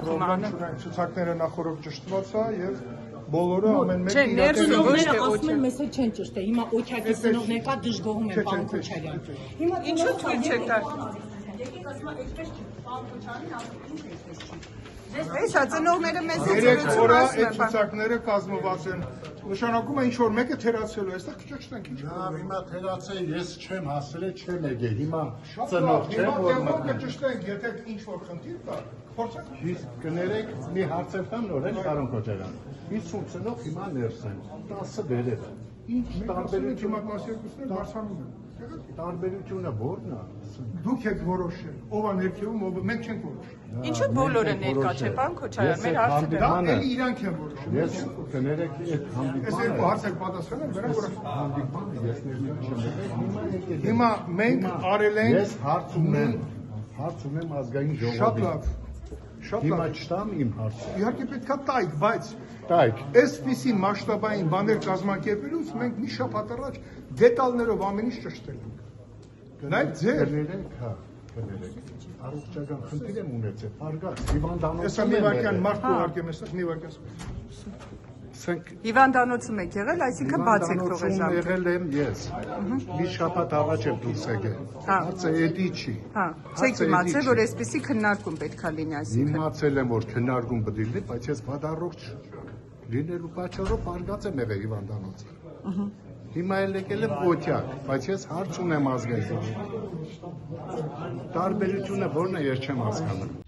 փոխում անը։ Ցուցակները նախորդ ճշտված է եւ բոլորը ամեն մեկը Չէ, ներսում ոչ թե ասում են մեզ չեն ճշտել։ Հիմա օքյակի ծնողներ կա դժգոհում են պարոն Քոչարյան։ Հիմա Ինչու թույլ չեք տա։ Եկեք ասում եմ այդպես չի, պարոն Քոչարյանին ասում ինչ այդպես չի։ Հեսա ծնողները մեզ Երեք օրը այդ ցուցակները կազմված են։ Նշանակում է ինչ որ մեկը թերացել է, այստեղ կճշտենք ինչ։ Լավ, հիմա թերացել ես չեմ հասել, չեմ եկել։ Հիմա ծնող չեմ որ մտնեմ։ Կճշտենք, եթե ինչ որ խնդիր կա, փորձենք։ Իսկ կներեք մի հարցեր կան նորեն պարոն Քոչարյան։ 50 ծնող հիմա ներս են, 10-ը վերև։ Ինչ տարբերություն մակնասերկուսներ բարձրանում են։ Տարբերությունը ո՞րն է։ Դուք եք որոշել, ով է ներքևում, ով մենք չենք որոշել։ Ինչու բոլորը ներկա չէ, պարոն Քոչարյան, մեր հարցը Դա էլի իրանք են որոշել։ Ես կներեք այդ Այս երկու հարցեր պատասխանել, վերա որոշ։ հանդիպանը ես ներկայ չեմ եղել, հիմա եկել։ Հիմա մենք արել ենք Ես հարց ունեմ ազգային շատ ժողովին։ լավ։ Շատ Հիմա լավ։ չտամ իմ հարցը։ Իհարկե պետքա տայք, բայց Տայք։ այսպիսի մասշտաբային բաներ կազմակերպելուց մենք մի շաբաթ առաջ դետալներով ամեն ինչ ճշտել ենք։ Նաև ձեր Կներեք, հա, կներեք։ Առողջական խնդիր եմ ունեցել, արգած, հիվանդանոցում Հեսա մի վարքյան մարդ ուղարկեմ այստեղ, մի վարքյան։ Սենք Հիվանդանոցում եք եղել, այսինքն բաց եք թողել հիվանդանոցում ժամը։ եղել եմ ես։ Մի շաբաթ առաջ եմ դուրս եկել։ Հա։ Հարցը էդի չի։ Հա, չեք իմացել, որ այսպեսի քննարկում պետք է լինի, այսինքն։ Իմացել եմ, որ քննարկում պետք է լինի, բայց ես բադառողջ լինելու պատճառով արգած եմ եղել հիվանդանոցը։ Հիմա էլ եկել եմ օթյակ, բայց ես հարց ունեմ ազգային։ Տարբերությունը ո՞րն է, ես չեմ հասկանում։